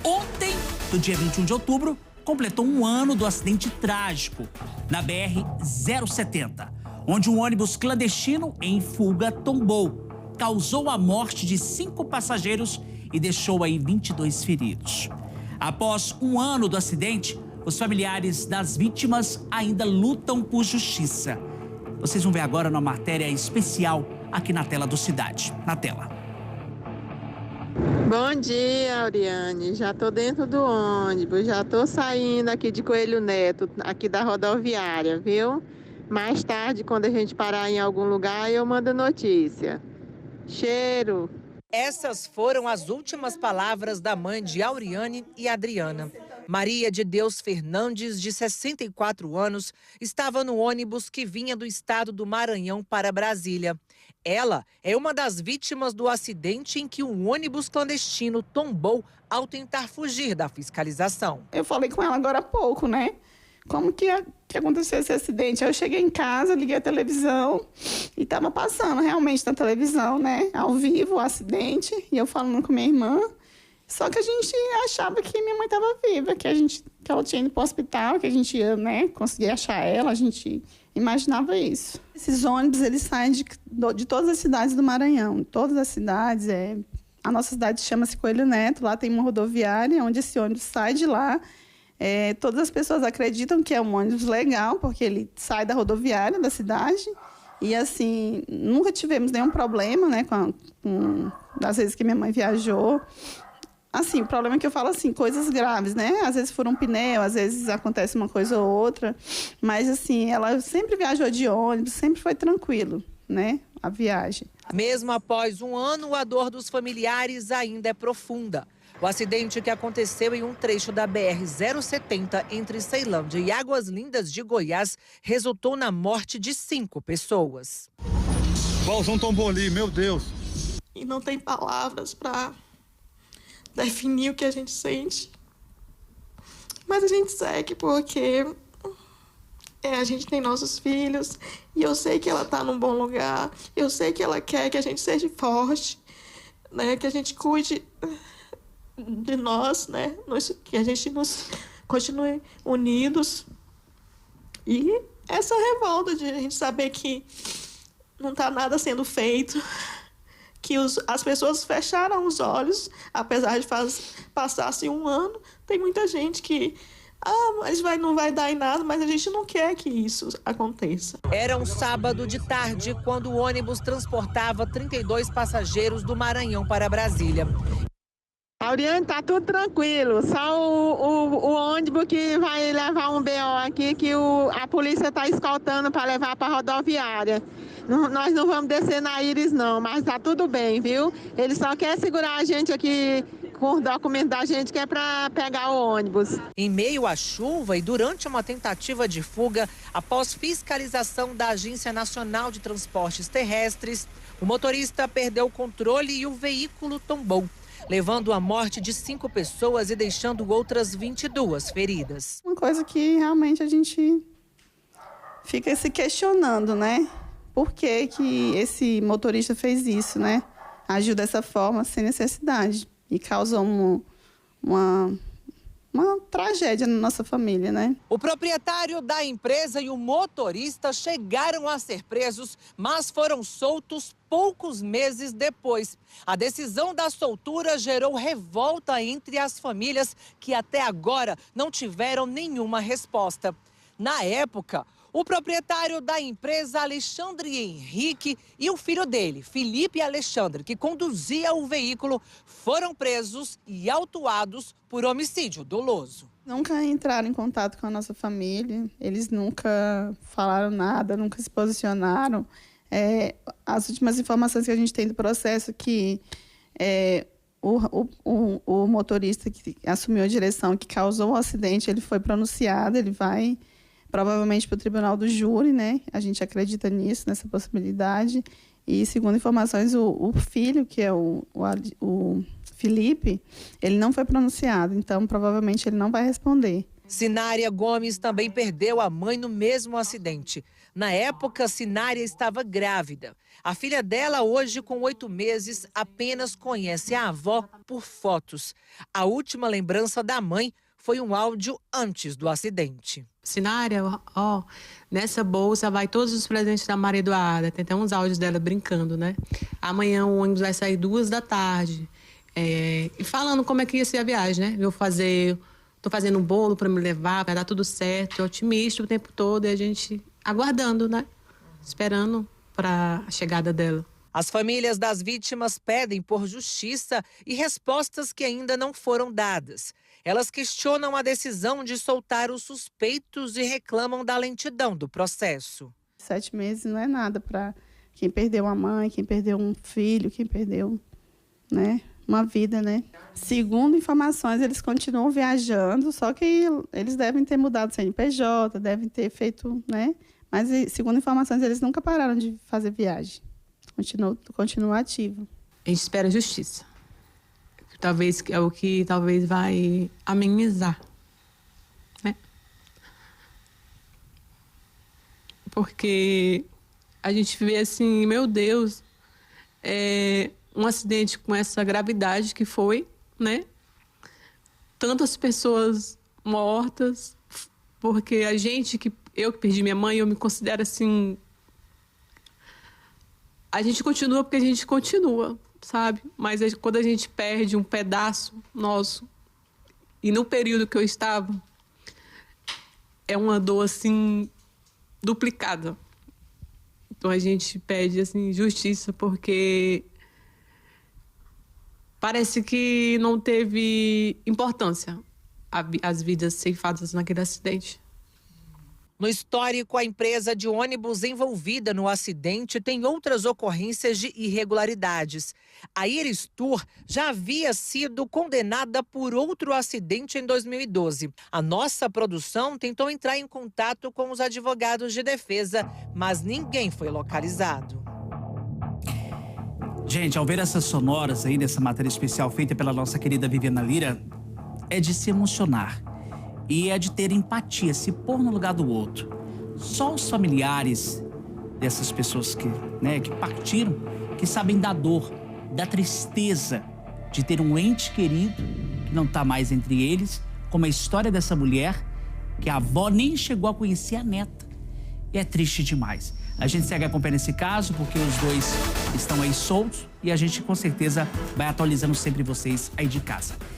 Ontem, do dia 21 de outubro, completou um ano do acidente trágico na BR-070, onde um ônibus clandestino em fuga tombou, causou a morte de 5 passageiros e deixou aí 22 feridos. Após um ano do acidente, os familiares das vítimas ainda lutam por justiça. Vocês vão ver agora uma matéria especial aqui na tela do Cidade. Na tela. Bom dia, Auriane. Já tô dentro do ônibus, já tô saindo aqui de Coelho Neto, aqui da rodoviária, viu? Mais tarde, quando a gente parar em algum lugar, eu mando notícia. Cheiro! Essas foram as últimas palavras da mãe de Auriane e Adriana. Maria de Deus Fernandes, de 64 anos, estava no ônibus que vinha do estado do Maranhão para Brasília. Ela é uma das vítimas do acidente em que um ônibus clandestino tombou ao tentar fugir da fiscalização. Eu falei com ela agora há pouco, né? Como que aconteceu esse acidente? Aí eu cheguei em casa, liguei a televisão e estava passando realmente na televisão, né? Ao vivo o acidente, e eu falando com minha irmã. Só que a gente achava que minha mãe estava viva, que ela tinha ido para o hospital, que a gente ia, né, conseguir achar ela, a gente imaginava isso. Esses ônibus, eles saem de todas as cidades do Maranhão, todas as cidades. A nossa cidade chama-se Coelho Neto, lá tem uma rodoviária onde esse ônibus sai de lá. Todas as pessoas acreditam que é um ônibus legal, porque ele sai da rodoviária da cidade. E, assim, nunca tivemos nenhum problema, né, das vezes que minha mãe viajou. Assim, o problema é que eu falo assim, coisas graves, né? Às vezes fura um pneu, às vezes acontece uma coisa ou outra. Mas, assim, ela sempre viajou de ônibus, sempre foi tranquilo, né, a viagem. Mesmo após um ano, a dor dos familiares ainda é profunda. O acidente que aconteceu em um trecho da BR-070 entre Ceilândia e Águas Lindas de Goiás resultou na morte de 5 pessoas. O balzão tombou ali, meu Deus. E não tem palavras para definir o que a gente sente. Mas a gente segue porque a gente tem nossos filhos e eu sei que ela está num bom lugar. Eu sei que ela quer que a gente seja forte, né? Que a gente cuide de nós, né? Que a gente continue unidos. E essa revolta de a gente saber que não está nada sendo feito, que as pessoas fecharam os olhos, apesar de passar-se um ano. Tem muita gente que mas não vai dar em nada, mas a gente não quer que isso aconteça. Era um sábado de tarde quando o ônibus transportava 32 passageiros do Maranhão para Brasília. Auriane, tá tudo tranquilo, só o ônibus que vai levar um BO aqui, que a polícia tá escoltando para levar para a rodoviária. Nós não vamos descer na Íris não, mas tá tudo bem, viu? Ele só quer segurar a gente aqui com o documento da gente, que é para pegar o ônibus. Em meio à chuva e durante uma tentativa de fuga, após fiscalização da Agência Nacional de Transportes Terrestres, o motorista perdeu o controle e o veículo tombou, levando à morte de 5 pessoas e deixando outras 22 feridas. Uma coisa que realmente a gente fica se questionando, né? Por que que esse motorista fez isso, né? Agiu dessa forma sem necessidade e causou uma tragédia na nossa família, né? O proprietário da empresa e o motorista chegaram a ser presos, mas foram soltos poucos meses depois. A decisão da soltura gerou revolta entre as famílias que até agora não tiveram nenhuma resposta. Na época, o proprietário da empresa, Alexandre Henrique, e o filho dele, Felipe Alexandre, que conduzia o veículo, foram presos e autuados por homicídio doloso. Nunca entraram em contato com a nossa família, eles nunca falaram nada, nunca se posicionaram. As últimas informações que a gente tem do processo que o motorista que assumiu a direção, que causou o acidente, ele foi pronunciado, ele vai provavelmente para o tribunal do júri, né? A gente acredita nisso, nessa possibilidade. E, segundo informações, o filho, que é o Felipe, ele não foi pronunciado, então provavelmente ele não vai responder. Sinária Gomes também perdeu a mãe no mesmo acidente. Na época, Sinária estava grávida. A filha dela, hoje com 8 meses, apenas conhece a avó por fotos. A última lembrança da mãe foi um áudio antes do acidente. Sinária, ó, nessa bolsa vai todos os presentes da Maria Eduarda. Tem até uns áudios dela brincando, né? Amanhã o ônibus vai sair 2 da tarde. E falando como é que ia ser a viagem, né? Tô fazendo um bolo para me levar, vai dar tudo certo. Otimista o tempo todo e a gente aguardando, né? Esperando para a chegada dela. As famílias das vítimas pedem por justiça e respostas que ainda não foram dadas. Elas questionam a decisão de soltar os suspeitos e reclamam da lentidão do processo. 7 meses não é nada para quem perdeu uma mãe, quem perdeu um filho, quem perdeu, né, uma vida, né? Segundo informações, eles continuam viajando, só que eles devem ter mudado o CNPJ, devem ter feito, né? Mas, segundo informações, eles nunca pararam de fazer viagem. Continua ativo. A gente espera justiça. Talvez é o que talvez vai amenizar, né? Porque a gente vê assim, meu Deus, um acidente com essa gravidade que foi, né? Tantas pessoas mortas, porque eu que perdi minha mãe, eu me considero assim. A gente continua porque a gente continua, sabe? Mas quando a gente perde um pedaço nosso, e no período que eu estava, é uma dor assim duplicada. Então a gente pede assim justiça, porque parece que não teve importância as vidas ceifadas naquele acidente. No histórico, a empresa de ônibus envolvida no acidente tem outras ocorrências de irregularidades. A Iris Tour já havia sido condenada por outro acidente em 2012. A nossa produção tentou entrar em contato com os advogados de defesa, mas ninguém foi localizado. Gente, ao ver essas sonoras aí dessa matéria especial feita pela nossa querida Viviana Lira, é de se emocionar. E é de ter empatia, se pôr no lugar do outro. Só os familiares dessas pessoas que partiram, que sabem da dor, da tristeza de ter um ente querido que não está mais entre eles, como a história dessa mulher, que a avó nem chegou a conhecer a neta. E é triste demais. A gente segue acompanhando esse caso, porque os dois estão aí soltos e a gente com certeza vai atualizando sempre vocês aí de casa.